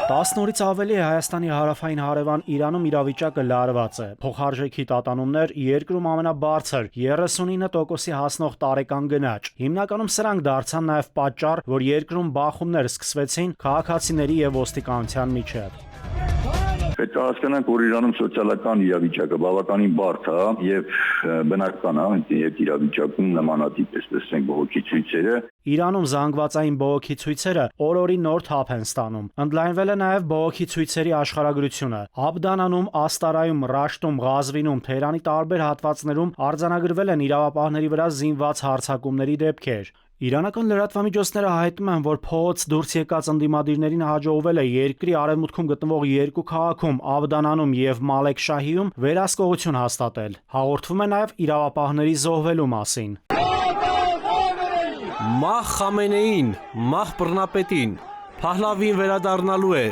10 օրից ավելի է Հայաստանի հարավային հարևան Իրանում իրավիճակը լարված է։ Փոխարժեքի տատանումներ, երկրում ամենաբարձր 39%-ի հասնող տարեկան գնաճ։ Հիմնականում սրանք դարձան նաև պատճառ, որ երկրում բախումներ սկսվեցին քաղաքացիների եւ ոստիկանության միջև։ Պետք է հասկանանք, որ Իրանում սոցիալական իրավիճակը բավականին բարդ է եւ բնական է, այդ իրավիճակում նմանատիպ էսպես բողոքի ցույցերը։ Իրանում զանգվածային բողոքի ցույցերը օր-օրի նոր թափ են ստանում։ Ընդլայնվել է նաև բողոքի ցույցերի աշխարհագրությունը։ Աբդանանում, Աստարայում, Ռաշտում, Ղազվինում, Թեհրանի տարբեր հատվածներում արձանագրվել են իրավապահների վրա զինված հարձակումների դեպքեր։ Իրանական լրատվամիջոցները հայտնում են, որ փողոց դուրս եկած ընդդիմադիրներին հաջողվել է երկրի արևմուտքում գտնվող երկու քաղաքում՝ Աբդանանում եւ Մալեքշահիում վերահսկողություն հաստատել։ Հաղորդվում է նաև իրավապահների զոհվելու մասին։ Մահ Խամենեին, մահ բռնապետին, Փահլավին վերադառնալու է։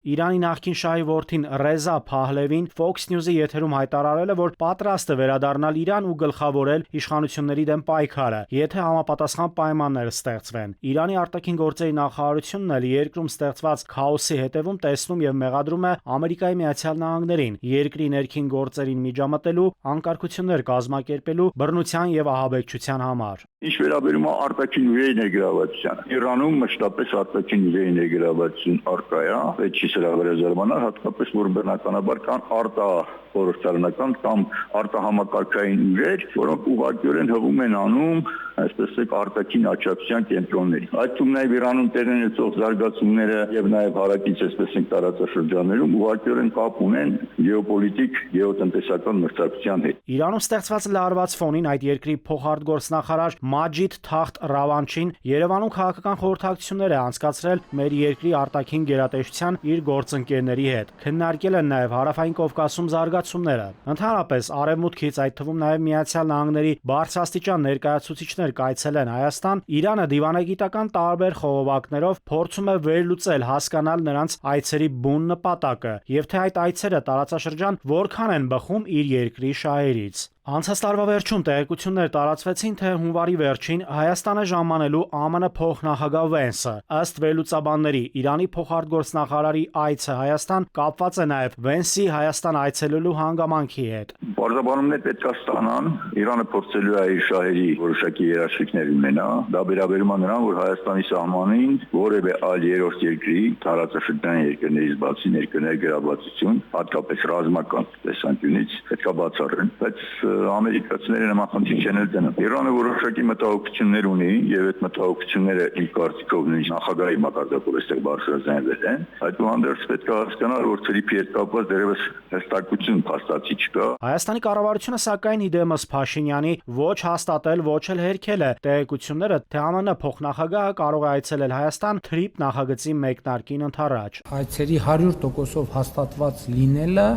Իրանի նախկին շահի որդին Ռեզա Փահլևին Fox News-ի եթերում հայտարարել է, որ պատրաստ է վերադառնալ Իրան ու գլխավորել իշխանությունների դեմ պայքարը, եթե համապատասխան պայմաններ ստեղծվեն։ Իրանի արտաքին գործերի նախարարությունն էլ երկրում ստեղծված քաոսի հետևում տեսնում եւ մեղադրում է Ամերիկայի Միացյալ Նահանգներին, երկրի ներքին գործերին միջամտելու, անկարգություններ կազմակերպելու, բռնության եւ ահաբեկչության համար։ Ինչ վերաբերում է արտաքին ուժերի ներգրավվածությանը, Իրանում մշտապես արտաքին ուժերի ներգրավվածություն առկա է, այդ չի սրա վրա զարմանալ, հատկապես որ բնականաբար կան արտախորհրդարանական կամ արտահամակարգային ուժեր, որոնք ուղղակիորեն հղում են անում, այսպես է, արտաքին աջակցության կենտրոնների։ Այդ թվում նաև Իրանում տեղ ունեցող զարգացումները եւ նաև հարակից այսպես են տարածաշրջաններում ուղղակիորեն կապ ունեն գեոպոլիտիկ, գեոտնտեսական մրցակցության հետ։ Իրանում ստեղծված լարված ֆոնին այդ երկրի փոխարտգործնախարար Մաջիդ Թախտ Ռավանչին Երևանում քաղաքական խորհրդակցություններ է անցկացրել մեր երկրի արտաքին գերատեսչության իր գործընկերների հետ։ Քննարկել են նաև Հարավային Կովկասում զարգացումները։ Ընդհանրապես Արևմուտքից, այդ թվում նաև Միացյալ Նահանգների բարձրաստիճան ներկայացուցիչներ կայցելեն Հայաստան, Իրանը դիվանագիտական տարբեր խողովակներով փորձում է վերլուծել, հասկանալ նրանց այցերի բուն նպատակը եւ թե այդ այցերը տարածաշրջան որքան են բխում իր երկրի շահերից։ Անցած տարվա վերջում տեղեկություններ տարածվեցին, թե հունվարի վերջին Հայաստանը ժամանելու ԱՄՆ փոխնախագահ Վենսը։ Ըստ վերլուծաբանների, Իրանի փոխարտգործնախարարի այցը Հայաստան կապված է նաև Վենսի Հայաստան այցելելու հանգամանքի հետ։ Պարզաբանումներ պետք է ստանան, Իրանը փորձելու է իր շահերի որոշակի երաշխիքներ ունենա, դա վերաբերում է նրան, որ Հայաստանի սահմանին որևէ այլ երրորդ երկրի տարածաշրջանային երկրներից բացի ներգրավվածություն, հատկապես ռազմական տեսանկյունից պետք է բացառեն, բայց ամերիկացիները նման խնդիր չեն դնում։ Իրանը որոշակի մտահոգություններ ունի եւ այդ մտահոգությունները իր կարծիքով նույնիսկ նախագահի մակարդակով այստեղ բարձրաձայնվել են։ Այդուհանդերձ պետք է հասկանալ, որ թրիփի հետ կապված դեռևս հստակություն փաստացի չկա։ Հայաստանի կառավարությունը սակայն իդեմս Փաշինյանի ոչ հաստատել, ոչ էլ հերքել է տեղեկությունները, թե ԱՄՆ փոխնախագահը կարող է այցելել Հայաստան թրիփ նախագծի մեկնարկին ընդառաջ։ Այցերի 100%-ով հաստատված լինելը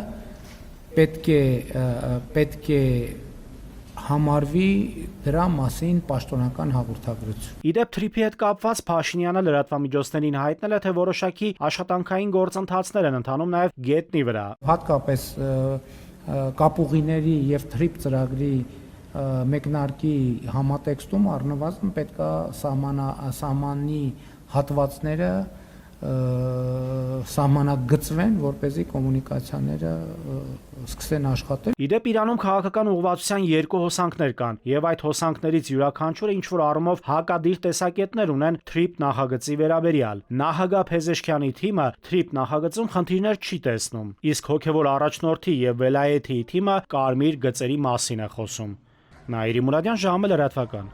պետք է համարվի դրա մասին պաշտոնական հաղորդագրություն։ Իդեպ թրիփի հետ կապված Փաշինյանը լրատվամիջոցներին հայտնել է, թե որոշակի աշխատանքային գործընթացներ են ընթանում նաև գետնի վրա։ Հատկապես կապուղիների եւ թրիփ ծրագրի մեկնարկի համատեքստում առնվազն պետք է սահմանի հատվածները սահմանագծվեն, որպեսզի կոմունիկացիաները սկսեն աշխատել։ Իդեպ Իրանում քաղաքական ուղղվածության երկու հոսանքներ կան, եւ այդ հոսանքներից յուրաքանչյուրը ինչ-որ առումով հակադիր տեսակետներ ունեն թրիփ նախագծի վերաբերյալ։ Նախագահ Փեզեշքյանի թիմը թրիփ նախագծում խնդիրներ չի տեսնում, իսկ հոգևոր առաջնորդի եւ Վելայեթի թիմը կարմիր գծերի մասին է խոսում։ Նաիրի Մուրադյան, ժամը լրատվական։